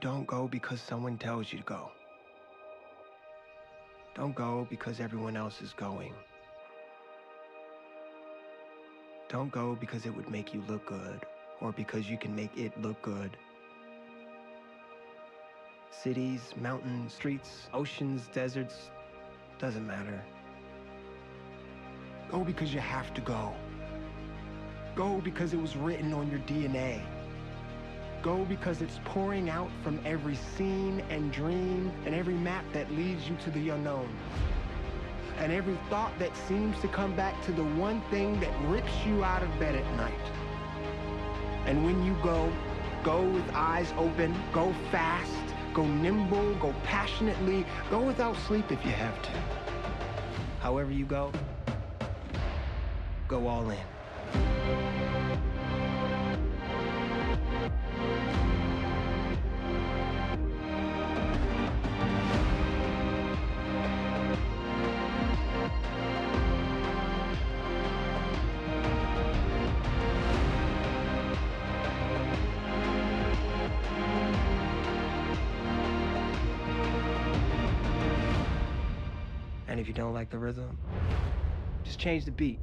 Don't go because someone tells you to go. Don't go because everyone else is going. Don't go because it would make you look good, or because you can make it look good. Cities, mountains, streets, oceans, deserts, doesn't matter. Go because you have to go. Go because it was written on your DNA. Go because it's pouring out from every scene and dream and every map that leads you to the unknown. And every thought that seems to come back to the one thing that rips you out of bed at night. And when you go, go with eyes open, go fast, go nimble, go passionately, go without sleep if you have to. However you go all in. And if you don't like the rhythm, just change the beat.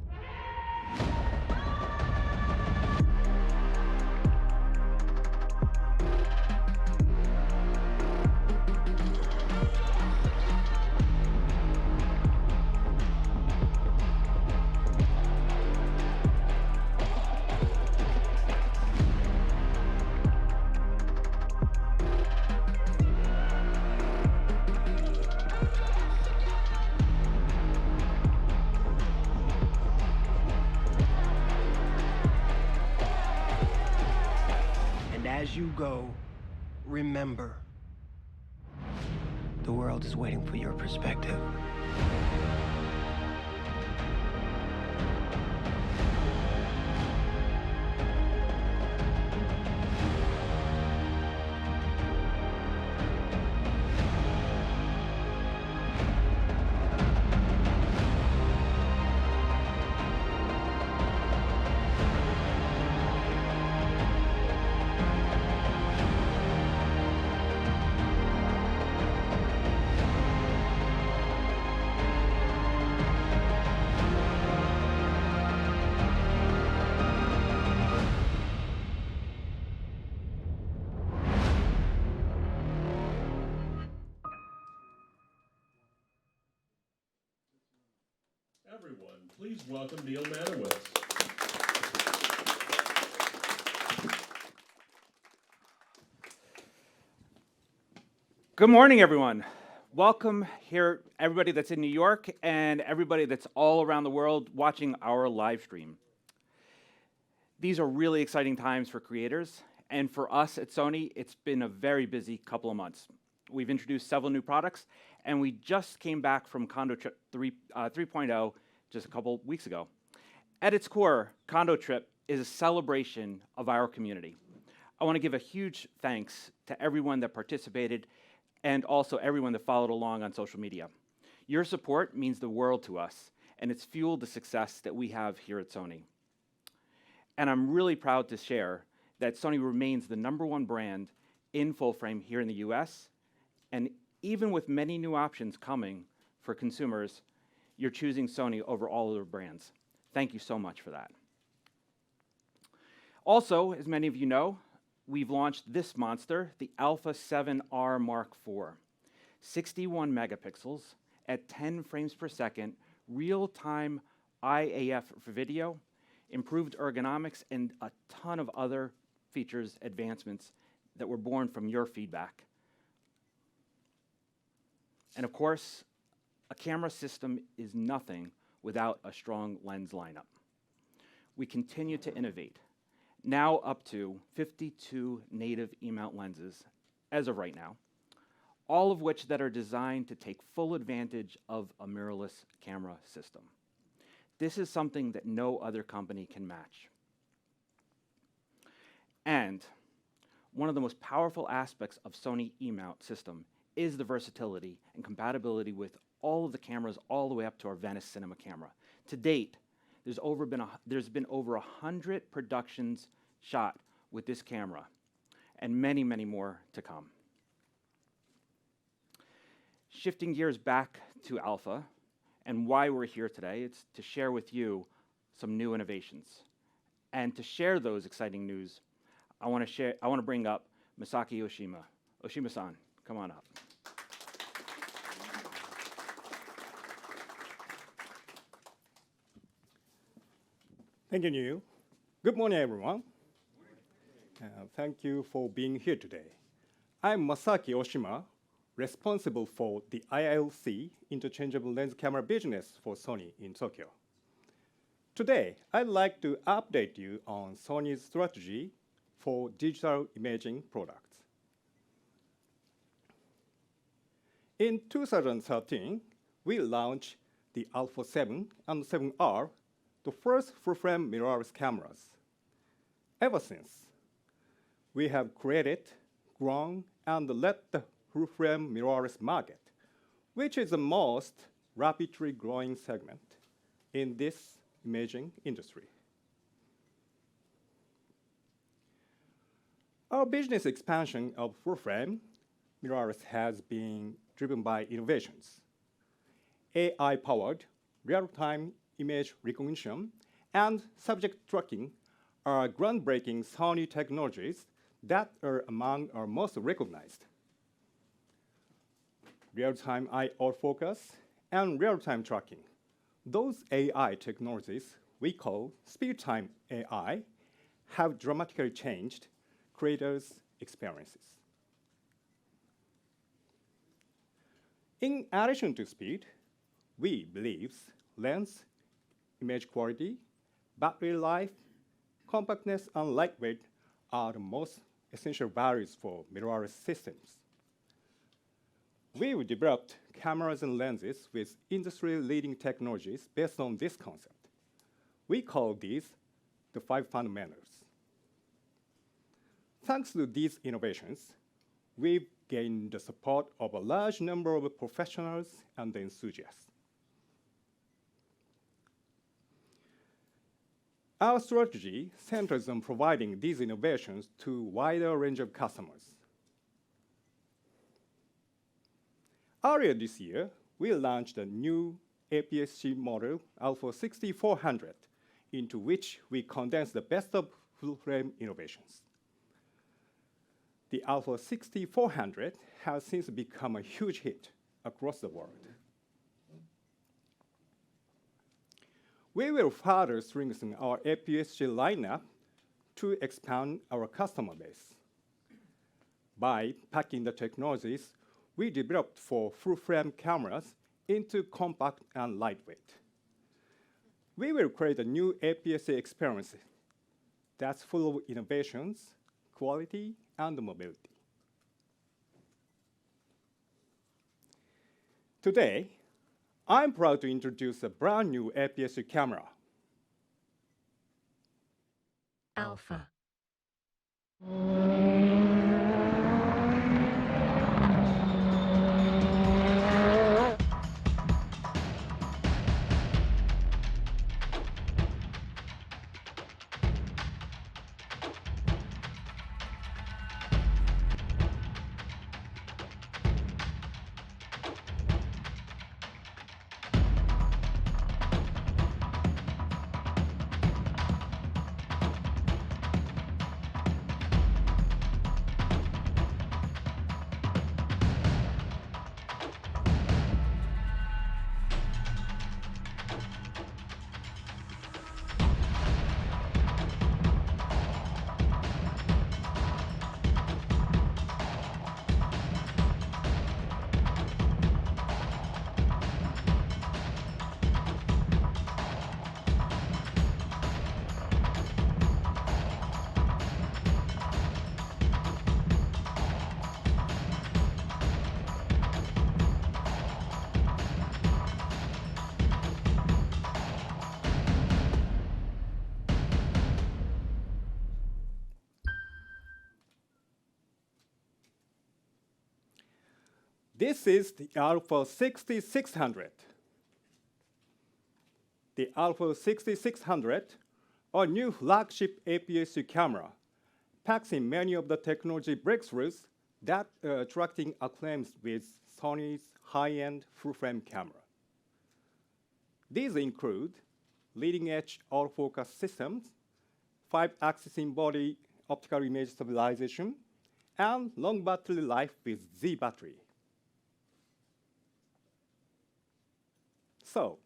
As you go, remember, the world is waiting for your perspective. Everyone, please welcome Neil Manowitz. Good morning, everyone. Welcome here, everybody that's in New York and everybody that's all around the world watching our live stream. These are really exciting times for creators, and for us at Sony, it's been a very busy couple of months. We've introduced several new products, and we just came back from Condo Trip 3.0 just a couple weeks ago. At its core, Condo Trip is a celebration of our community. I want to give a huge thanks to everyone that participated and also everyone that followed along on social media. Your support means the world to us, and it's fueled the success that we have here at Sony. And I'm really proud to share that Sony remains the #1 brand in full frame here in the US, and even with many new options coming for consumers, you're choosing Sony over all other brands. Thank you so much for that. Also, as many of you know, we've launched this monster, the Alpha 7R Mark IV. 61 megapixels at 10 frames per second, real-time IAF for video, improved ergonomics, and a ton of other features, advancements that were born from your feedback. And of course, a camera system is nothing without a strong lens lineup. We continue to innovate, now up to 52 native E-mount lenses as of right now, all of which that are designed to take full advantage of a mirrorless camera system. This is something that no other company can match. And one of the most powerful aspects of Sony E-mount system is the versatility and compatibility with all of the cameras all the way up to our Venice Cinema camera. To date, there's been over 100 productions shot with this camera, and many, many more to come. shifting gears back to Alpha and why we're here today, it's to share with you some new innovations. And to share those exciting news, I want to bring up Masaki Oshima. Oshima-san, come on up. Thank you, Neil. Good morning, everyone. Thank you for being here today. I'm Masaki Oshima, responsible for the ILC, interchangeable lens camera business for Sony in Tokyo. Today, I'd like to update you on Sony's strategy for digital imaging products. In 2013, we launched the Alpha 7 and 7R, the first full-frame mirrorless cameras. Ever since, we have created, grown, and led the full-frame mirrorless market, which is the most rapidly growing segment in this imaging industry. Our business expansion of full-frame mirrorless has been driven by innovations. AI-powered real-time image recognition and subject tracking are groundbreaking Sony technologies that are among our most recognized. Real-time eye autofocus and real-time tracking. Those AI technologies we call speed-time AI have dramatically changed creators' experiences. In addition to speed, we believe lens, image quality, battery life, compactness, and lightweight are the most essential values for mirrorless systems. We've developed cameras and lenses with industry-leading technologies based on this concept. We call these the 5 fundamentals. Thanks to these innovations, we've gained the support of a large number of professionals and enthusiasts. Our strategy centers on providing these innovations to a wider range of customers. Earlier this year, we launched a new APS-C model, α6400, into which we condensed the best of full-frame innovations. The α6400 has since become a huge hit across the world. We will further strengthen our APS-C lineup to expand our customer base by packing the technologies we developed for full-frame cameras into compact and lightweight. We will create a new APS-C experience that's full of innovations, quality, and mobility. Today, I'm proud to introduce a brand new APS-C camera. Alpha. This is the α6600. The α6600, our new flagship APS-C camera, packs in many of the technology breakthroughs that are attracting acclaims with Sony's high-end full-frame camera. These include leading-edge autofocus systems, 5-axis in-body optical image stabilization, and long battery life with Z battery. So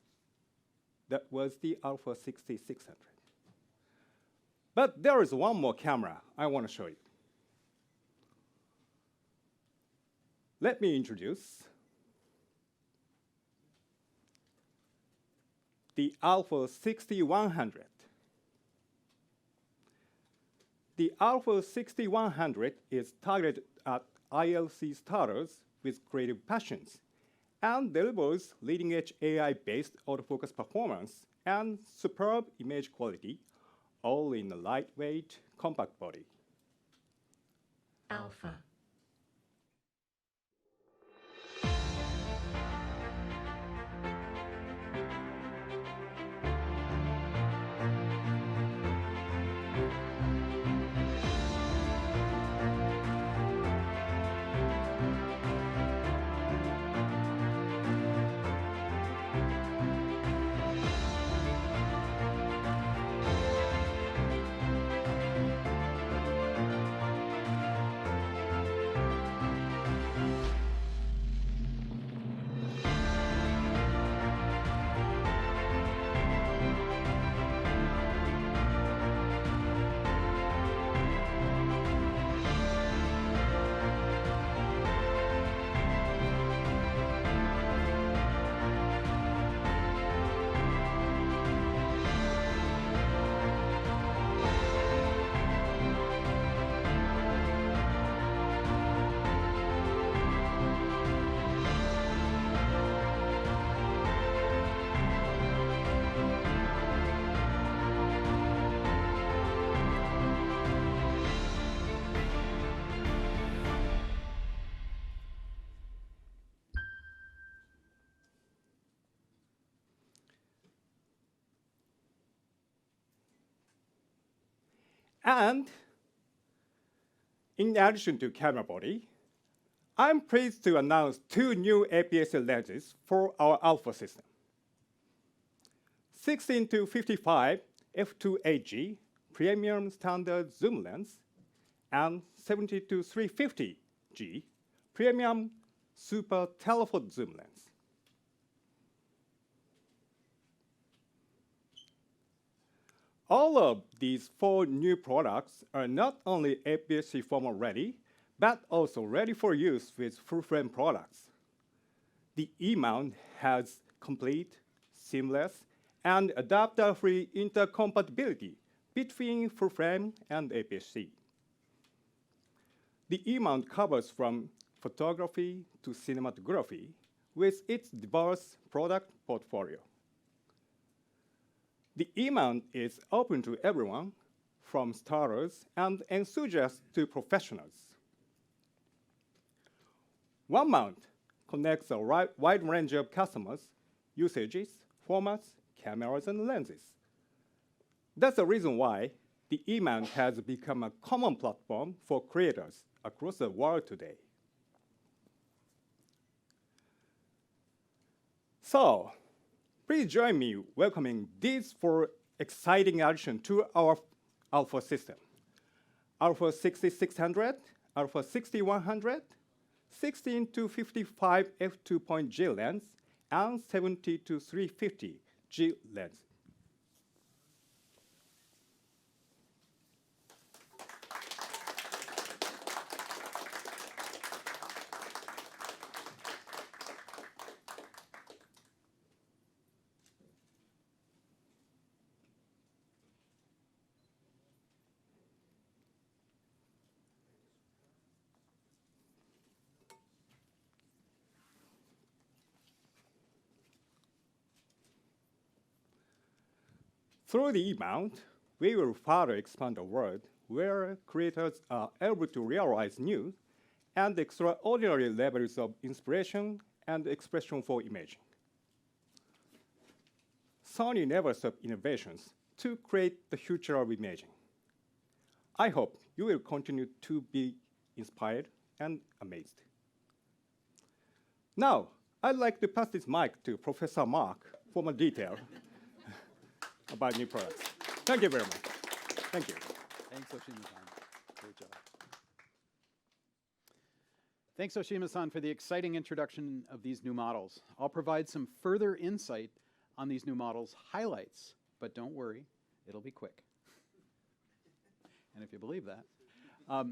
that was the α6600. But there is one more camera I want to show you. Let me introduce the α6100. The α6100 is targeted at ILC starters with creative passions and delivers leading-edge AI-based autofocus performance and superb image quality, all in a lightweight, compact body. Alpha. And in addition to camera body, I'm pleased to announce two new APS-C lenses for our Alpha system. 16-55 f2.8G premium standard zoom lens and 70-350G premium super telephoto zoom lens. All of these four new products are not only APS-C format ready, but also ready for use with full-frame products. The E-mount has complete, seamless, and adapter-free intercompatibility between full-frame and APS-C. The E-mount covers from photography to cinematography with its diverse product portfolio. The E-mount is open to everyone, from starters and enthusiasts to professionals. One mount connects a wide range of customers, usages, formats, cameras, and lenses. That's the reason why the E-mount has become a common platform for creators across the world today. So, please join me welcoming these four exciting additions to our Alpha system. α6600, α6100, 16-55 f2.G lens, and 70-350G lens. Through the E-mount, we will further expand the world where creators are able to realize new and extraordinary levels of inspiration and expression for imaging. Sony never stops innovations to create the future of imaging. I hope you will continue to be inspired and amazed. Now, I'd like to pass this mic to Professor Mark for more detail about new products. Thank you very much. Thank you. Thanks, Oshima-san. Great job. Thanks, Oshima-san, for the exciting introduction of these new models. I'll provide some further insight on these new models' highlights, but don't worry, it'll be quick. And if you believe that.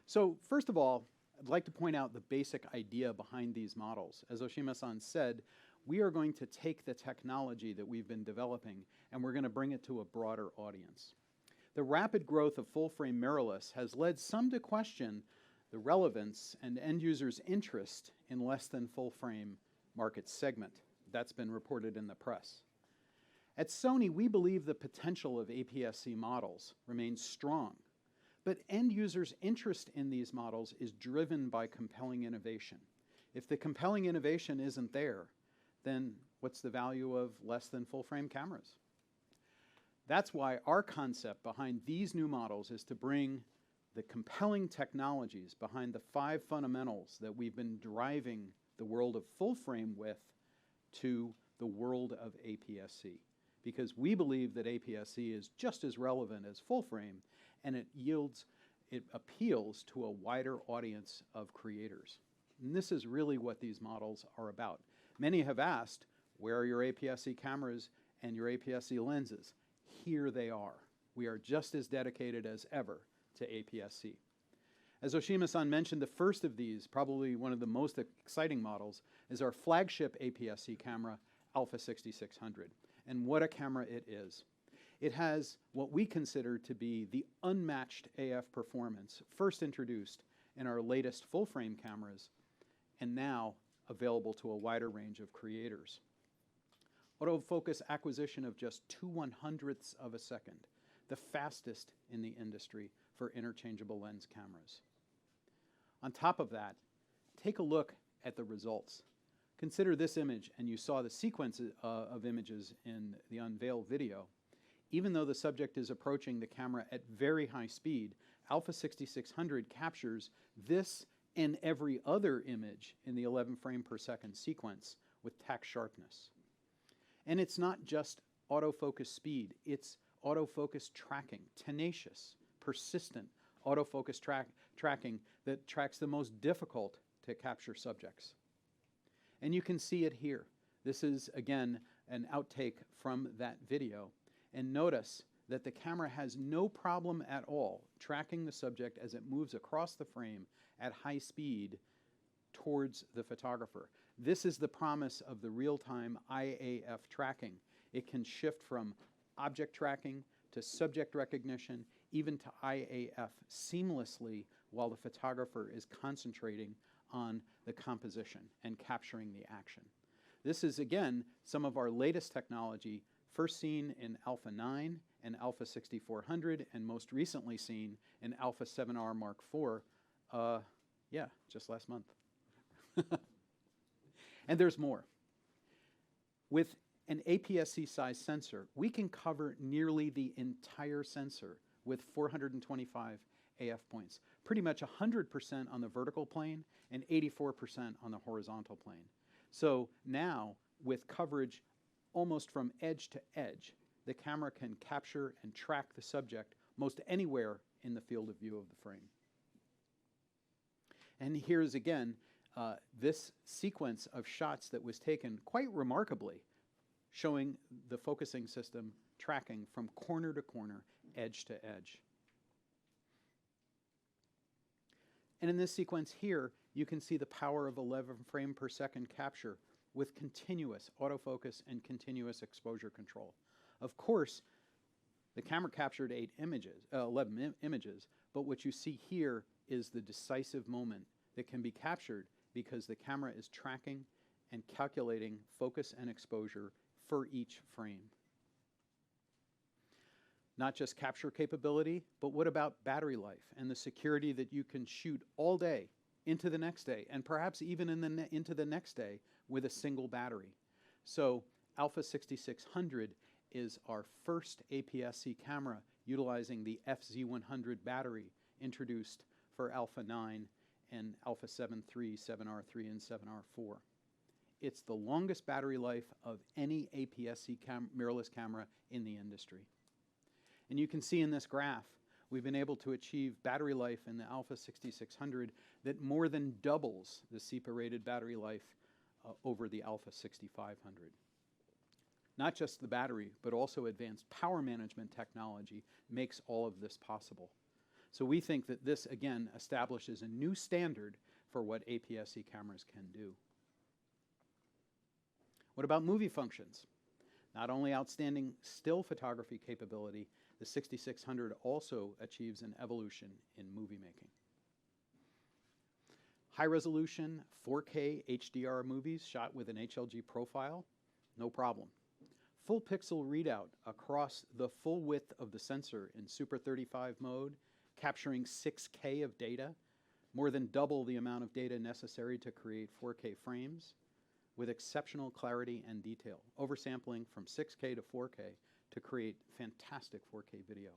So first of all, I'd like to point out the basic idea behind these models. As Oshima-san said, we are going to take the technology that we've been developing and we're going to bring it to a broader audience. The rapid growth of full-frame mirrorless has led some to question the relevance and end users' interest in less than full-frame market segment. That's been reported in the press. At Sony, we believe the potential of APS-C models remains strong, but end users' interest in these models is driven by compelling innovation. If the compelling innovation isn't there, then what's the value of less than full-frame cameras? That's why our concept behind these new models is to bring the compelling technologies behind the 5 fundamentals that we've been driving the world of full-frame with to the world of APS-C. Because we believe that APS-C is just as relevant as full-frame, and it appeals to a wider audience of creators. And this is really what these models are about. Many have asked, where are your APS-C cameras and your APS-C lenses? Here they are. We are just as dedicated as ever to APS-C. As Oshima-san mentioned, the first of these, probably one of the most exciting models, is our flagship APS-C camera, α6600. And what a camera it is. It has what we consider to be the unmatched AF performance, first introduced in our latest full-frame cameras, and now available to a wider range of creators. Autofocus acquisition of just 2/100ths of a second, the fastest in the industry for interchangeable lens cameras. On top of that, take a look at the results. Consider this image, and you saw the sequence of images in the unveil video. Even though the subject is approaching the camera at very high speed, α6600 captures this and every other image in the 11 frame per second sequence with tack sharpness. And it's not just autofocus speed, it's autofocus tracking, tenacious, persistent autofocus tracking that tracks the most difficult to capture subjects. And you can see it here. This is, again, an outtake from that video. And notice that the camera has no problem at all tracking the subject as it moves across the frame at high speed towards the photographer. This is the promise of the real-time IAF tracking. It can shift from object tracking to subject recognition, even to IAF seamlessly while the photographer is concentrating on the composition and capturing the action. This is, again, some of our latest technology, first seen in Alpha 9 and α6400, and most recently seen in Alpha 7R Mark IV, just last month. And there's more. With an APS-C size sensor, we can cover nearly the entire sensor with 425 AF points, pretty much 100% on the vertical plane and 84% on the horizontal plane. So now, with coverage almost from edge to edge, the camera can capture and track the subject most anywhere in the field of view of the frame. And here's again this sequence of shots that was taken quite remarkably, showing the focusing system tracking from corner to corner, edge to edge. And in this sequence here, you can see the power of 11 frame per second capture with continuous autofocus and continuous exposure control. Of course, the camera captured 11 images, but what you see here is the decisive moment that can be captured because the camera is tracking and calculating focus and exposure for each frame. Not just capture capability, but what about battery life and the security that you can shoot all day into the next day, and perhaps even into the next day with a single battery. So α6600 is our first APS-C camera utilizing the FZ100 battery introduced for Alpha 9 and Alpha 7 III, 7R3, and 7R4. it's the longest battery life of any APS-C mirrorless camera in the industry. And you can see in this graph, we've been able to achieve battery life in the Alpha 6600 that more than doubles the SEPA-rated battery life over the Alpha 6500. Not just the battery, but also advanced power management technology makes all of this possible. So we think that this, again, establishes a new standard for what APS-C cameras can do. What about movie functions? Not only outstanding still photography capability, the 6600 also achieves an evolution in movie making. High-resolution 4K HDR movies shot with an HLG profile, no problem. Full pixel readout across the full width of the sensor in Super 35 mode, capturing 6K of data, more than double the amount of data necessary to create 4K frames, with exceptional clarity and detail, oversampling from 6K to 4K to create fantastic 4K video.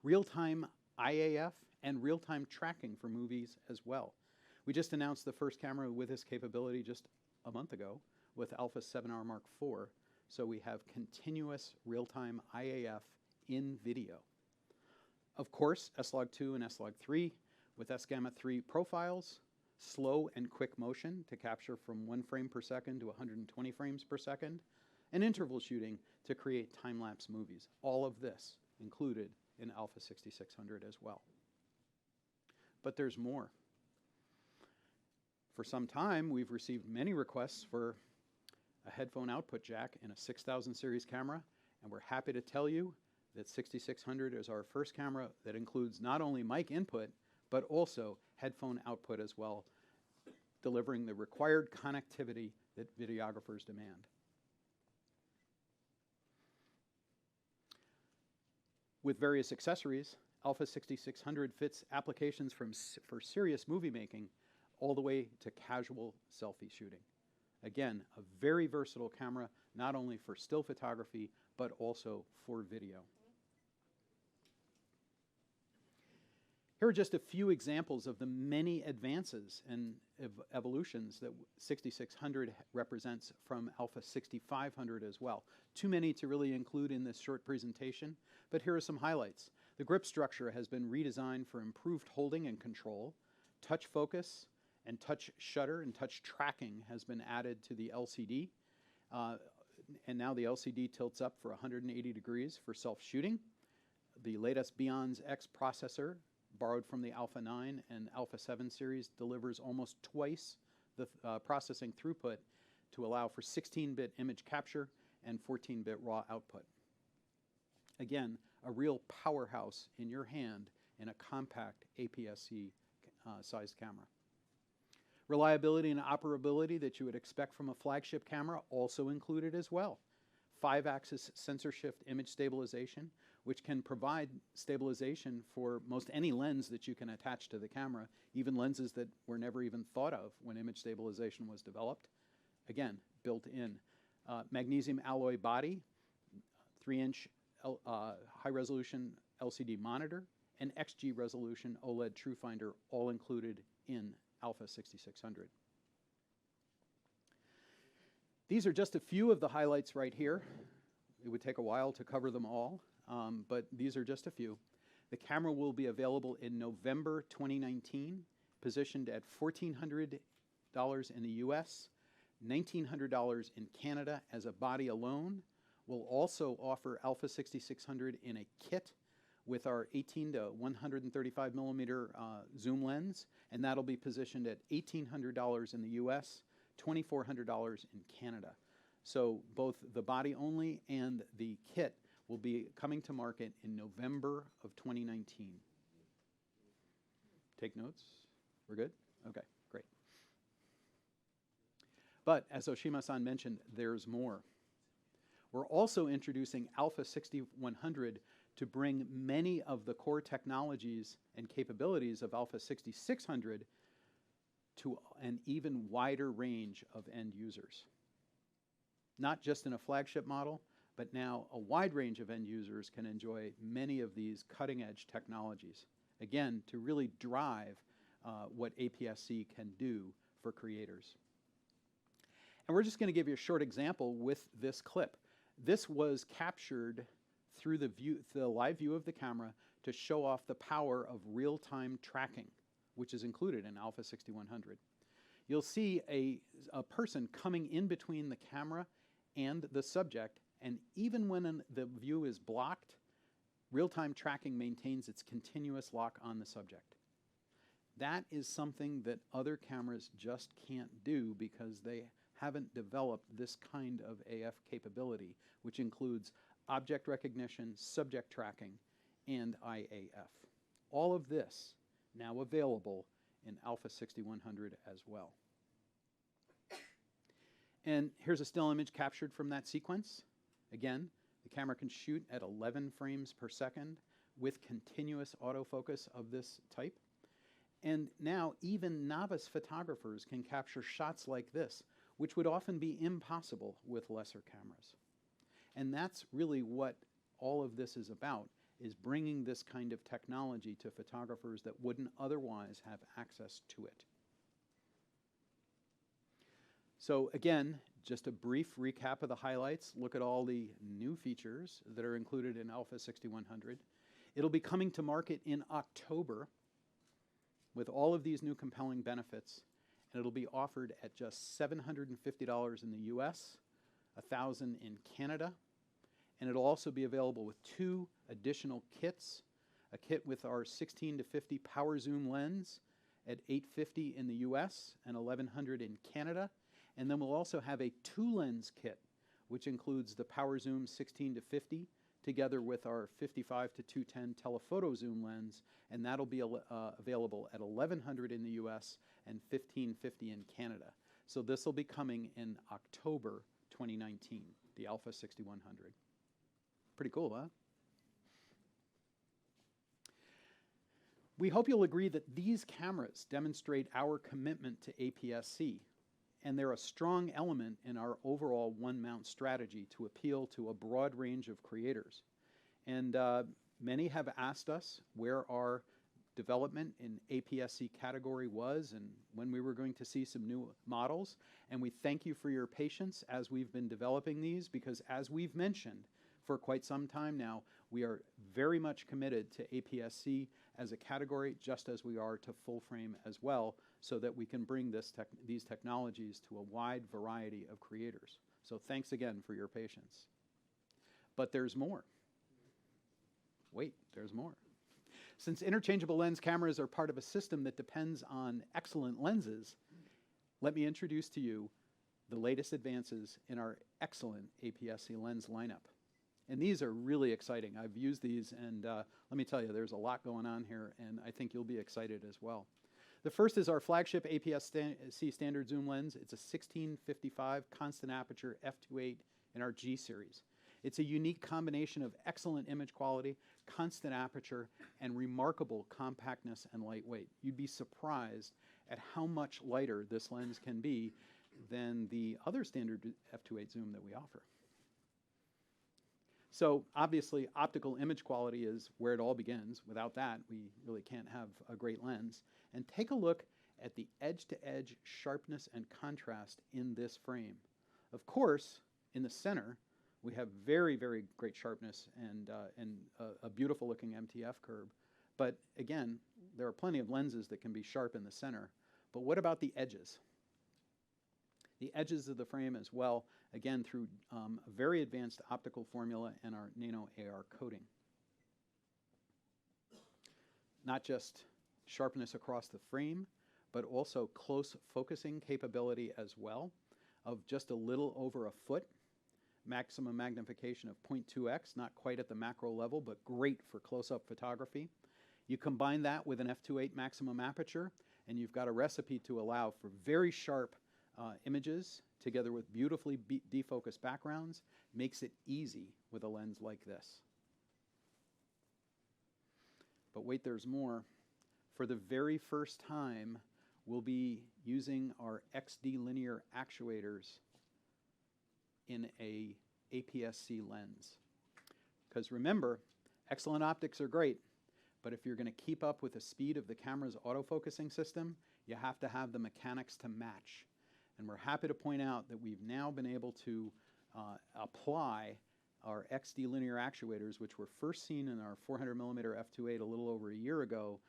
Real-time IAF and real-time tracking for movies as well. We just announced the first camera with this capability just a month ago with Alpha 7R Mark IV, so we have continuous real-time IAF in video. Of course, S-Log2 and S-Log3 with S-Gamma 3 profiles, slow and quick motion to capture from 1 frame per second to 120 frames per second, and interval shooting to create time-lapse movies. All of this included in Alpha 6600 as well. But there's more. For some time, we've received many requests for a headphone output jack in a 6000 series camera, and we're happy to tell you that 6600 is our first camera that includes not only mic input, but also headphone output as well, delivering the required connectivity that videographers demand. With various accessories, Alpha 6600 fits applications for serious movie making all the way to casual selfie shooting. Again, a very versatile camera, not only for still photography, but also for video. Here are just a few examples of the many advances and evolutions that 6600 represents from Alpha 6500 as well. Too many to really include in this short presentation, but here are some highlights. The grip structure has been redesigned for improved holding and control. Touch focus and touch shutter and touch tracking has been added to the LCD. And now the LCD tilts up for 180 degrees for self-shooting. The latest Beyond's X processor, borrowed from the Alpha 9 and Alpha 7 series, delivers almost twice the processing throughput to allow for 16-bit image capture and 14-bit raw output. Again, a real powerhouse in your hand in a compact APS-C sized camera. Reliability and operability that you would expect from a flagship camera also included as well. 5-axis sensor shift image stabilization, which can provide stabilization for most any lens that you can attach to the camera, even lenses that were never even thought of when image stabilization was developed. Again, built in. Magnesium alloy body, 3-inch high-resolution LCD monitor, and XG resolution OLED TrueFinder, all included in Alpha 6600. These are just a few of the highlights right here. It would take a while to cover them all, but these are just a few. The camera will be available in November 2019, positioned at $1,400 in the US, $1,900 in Canada as a body alone. We'll also offer Alpha 6600 in a kit with our 18 to 135 millimeter zoom lens, and that'll be positioned at $1,800 in the US, $2,400 in Canada. So both the body only and the kit will be coming to market in November of 2019. Take notes? We're good? Okay, great. But as Oshima-san mentioned, there's more. We're also introducing Alpha 6100 to bring many of the core technologies and capabilities of Alpha 6600 to an even wider range of end users. Not just in a flagship model, but now a wide range of end users can enjoy many of these cutting-edge technologies. Again, to really drive what APS-C can do for creators. And we're just going to give you a short example with this clip. This was captured through the live view of the camera to show off the power of real-time tracking, which is included in Alpha 6100. You'll see a person coming in between the camera and the subject, and even when the view is blocked, real-time tracking maintains its continuous lock on the subject. That is something that other cameras just can't do because they haven't developed this kind of AF capability, which includes object recognition, subject tracking, and IAF. All of this now available in Alpha 6100 as well. And here's a still image captured from that sequence. Again, the camera can shoot at 11 frames per second with continuous autofocus of this type. And now even novice photographers can capture shots like this, which would often be impossible with lesser cameras. And that's really what all of this is about, is bringing this kind of technology to photographers that wouldn't otherwise have access to it. So again, just a brief recap of the highlights. Look at all the new features that are included in Alpha 6100. It'll be coming to market in October with all of these new compelling benefits, and it'll be offered at just $750 in the US, $1,000 in Canada, and it'll also be available with 2 additional kits, a kit with our 16-50 power zoom lens at $850 in the US and $1,100 in Canada, and then we'll also have a 2-lens kit, which includes the power zoom 16-50 together with our 55-210 telephoto zoom lens, and that'll be available at $1,100 in the US and $1,550 in Canada. So this will be coming in October 2019, the Alpha 6100. Pretty cool, huh? We hope you'll agree that these cameras demonstrate our commitment to APS-C, and they're a strong element in our overall one-mount strategy to appeal to a broad range of creators. And many have asked us where our development in APS-C category was and when we were going to see some new models. And we thank you for your patience as we've been developing these, because as we've mentioned for quite some time now, we are very much committed to APS-C as a category, just as we are to full frame as well, so that we can bring these technologies to a wide variety of creators. So thanks again for your patience. But there's more. Wait, there's more. Since interchangeable lens cameras are part of a system that depends on excellent lenses, let me introduce to you the latest advances in our excellent APS-C lens lineup. And these are really exciting. I've used these, and let me tell you, there's a lot going on here, and I think you'll be excited as well. The first is our flagship APS-C standard zoom lens. It's a 16-55 constant aperture f2.8 in our G series. It's a unique combination of excellent image quality, constant aperture, and remarkable compactness and lightweight. You'd be surprised at how much lighter this lens can be than the other standard f2.8 zoom that we offer. So obviously, optical image quality is where it all begins. Without that, we really can't have a great lens. And take a look at the edge-to-edge sharpness and contrast in this frame. Of course, in the center, we have very, very great sharpness and a beautiful-looking MTF curve. But again, there are plenty of lenses that can be sharp in the center. But what about the edges? The edges of the frame as well, again, through a very advanced optical formula and our nano AR coating. Not just sharpness across the frame, but also close focusing capability as well of just a little over a foot. Maximum magnification of 0.2x, not quite at the macro level, but great for close-up photography. You combine that with an f2.8 maximum aperture, and you've got a recipe to allow for very sharp images together with beautifully defocused backgrounds. Makes it easy with a lens like this. But wait, there's more. For the very first time, we'll be using our XD linear actuators in a APS-C lens. Because remember, excellent optics are great, but if you're going to keep up with the speed of the camera's autofocusing system, you have to have the mechanics to match. And we're happy to point out that we've now been able to apply our XD linear actuators, which were first seen in our 400 millimeter f2.8 a little over a year ago,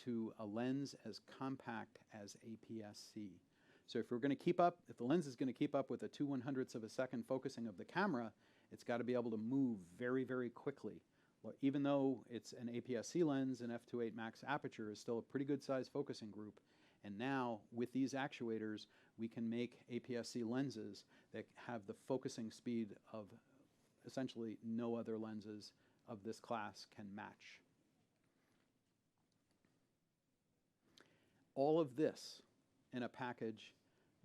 to a lens as compact as APS-C. So if we're going to keep up, if the lens is going to keep up with a 2/100ths of a second focusing of the camera, it's got to be able to move very, very quickly. Well, even though it's an APS-C lens, an f2.8 max aperture is still a pretty good size focusing group. And now, with these actuators, we can make APS-C lenses that have the focusing speed of essentially no other lenses of this class can match. All of this in a package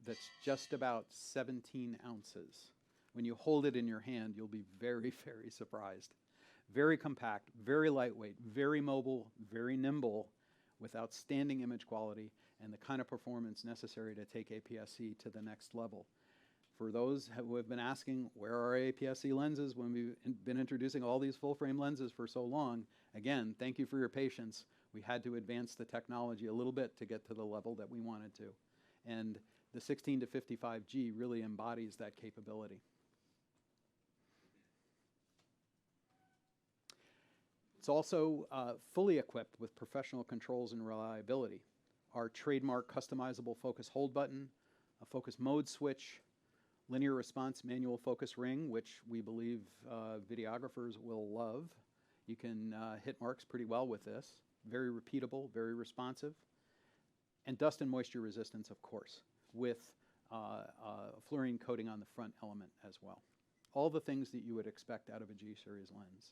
that's just about 17 ounces. When you hold it in your hand, you'll be very, very surprised. Very compact, very lightweight, very mobile, very nimble, with outstanding image quality and the kind of performance necessary to take APS-C to the next level. For those who have been asking, where are APS-C lenses when we've been introducing all these full-frame lenses for so long, again, thank you for your patience. We had to advance the technology a little bit to get to the level that we wanted to. And the 16 to 55G really embodies that capability. It's also fully equipped with professional controls and reliability. Our trademark customizable focus hold button, a focus mode switch, linear response manual focus ring, which we believe videographers will love. You can hit marks pretty well with this. Very repeatable, very responsive. And dust and moisture resistance, of course, with fluorine coating on the front element as well. All the things that you would expect out of a G-series lens.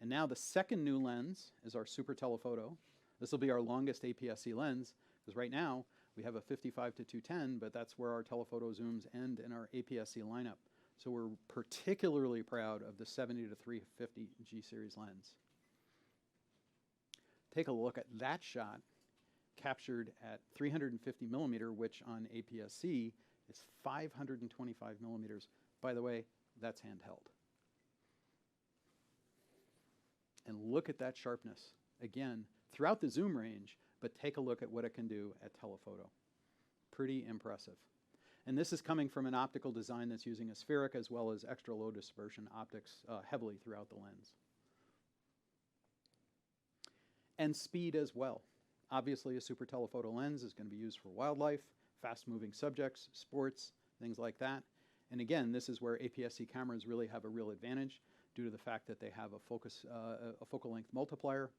And now the second new lens is our super telephoto. This will be our longest APS-C lens, because right now we have a 55 to 210, but that's where our telephoto zooms end in our APS-C lineup. So we're particularly proud of the 70 to 350 G-series lens. Take a look at that shot, captured at 350 millimeter, which on APS-C is 525 millimeters. By the way, that's handheld. And look at that sharpness. Again, throughout the zoom range, but take a look at what it can do at telephoto. Pretty impressive. And this is coming from an optical design that's using a spheric as well as extra low dispersion optics heavily throughout the lens. And speed as well. Obviously, a super telephoto lens is going to be used for wildlife, fast-moving subjects, sports, things like that. And again, this is where APS-C cameras really have a real advantage due to the fact that they have a focal length multiplier.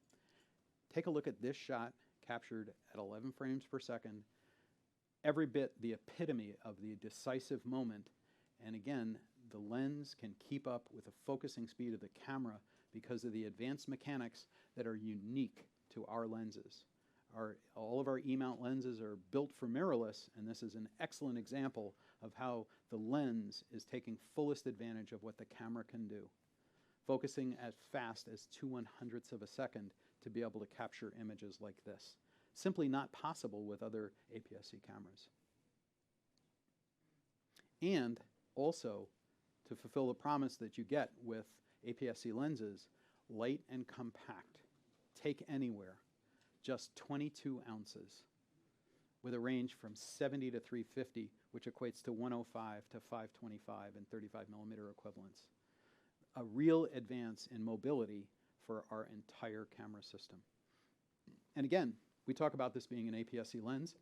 Take a look at this shot captured at 11 frames per second. Every bit the epitome of the decisive moment. And again, the lens can keep up with the focusing speed of the camera because of the advanced mechanics that are unique to our lenses. All of our E-mount lenses are built for mirrorless, and this is an excellent example of how the lens is taking fullest advantage of what the camera can do, focusing as fast as 2/100ths of a second to be able to capture images like this. Simply not possible with other APS-C cameras. And also, to fulfill the promise that you get with APS-C lenses, light and compact, take anywhere, just 22 ounces, with a range from 70 to 350, which equates to 105 to 525 and 35 millimeter equivalents. A real advance in mobility for our entire camera system. And again, we talk about this being an APS-C lens.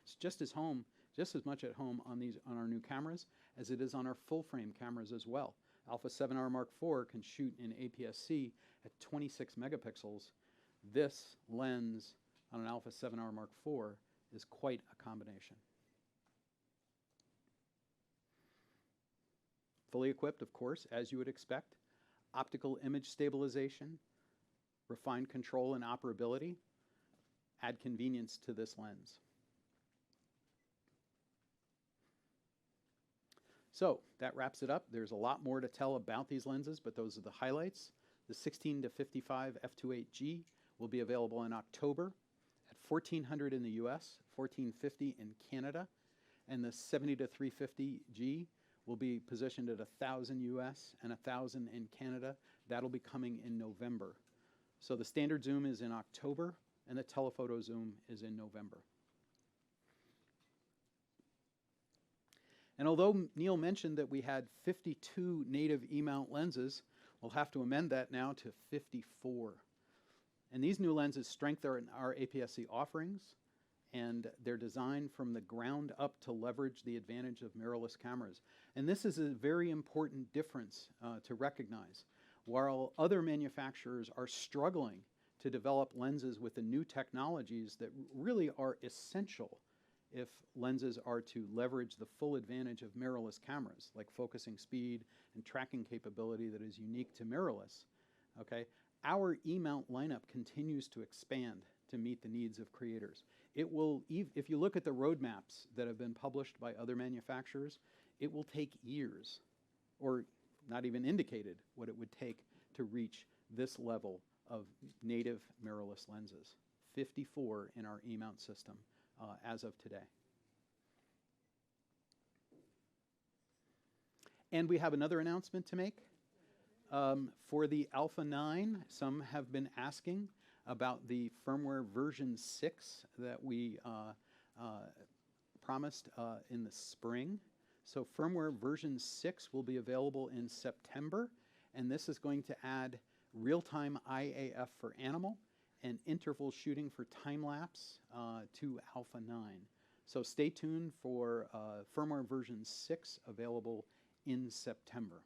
It's just as much at home on our new cameras as it is on our full-frame cameras as well. Alpha 7R Mark IV can shoot in APS-C at 26 megapixels. This lens on an Alpha 7R Mark IV is quite a combination. Fully equipped, of course, as you would expect. Optical image stabilization, refined control and operability, add convenience to this lens. So that wraps it up. There's a lot more to tell about these lenses, but those are the highlights. The 16 to 55 f2.8G will be available in October at $1,400 in the US, $1,450 in Canada, and the 70 to 350G will be positioned at $1,000 US and $1,000 in Canada. That'll be coming in November. So the standard zoom is in October, and the telephoto zoom is in November. And although Neil mentioned that we had 52 native E-mount lenses, we'll have to amend that now to 54. And these new lenses strengthen our APS-C offerings, and they're designed from the ground up to leverage the advantage of mirrorless cameras. And this is a very important difference to recognize. While other manufacturers are struggling to develop lenses with the new technologies that really are essential if lenses are to leverage the full advantage of mirrorless cameras, like focusing speed and tracking capability that is unique to mirrorless, okay? Our E-mount lineup continues to expand to meet the needs of creators. It will, if you look at the roadmaps that have been published by other manufacturers, it will take years, or not even indicated what it would take to reach this level of native mirrorless lenses. 54 in our E-mount system as of today. And we have another announcement to make. For the Alpha 9, some have been asking about the firmware version 6 that we promised in the spring. So firmware version 6 will be available in September, and this is going to add real-time IAF for animal and interval shooting for time-lapse to Alpha 9. So stay tuned for firmware version 6 available in September.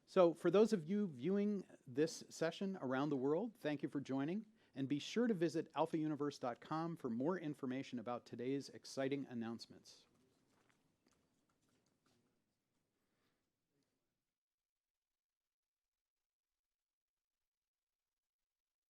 So for those of you viewing this session around the world, thank you for joining, and be sure to visit alphauniverse.com for more information about today's exciting announcements.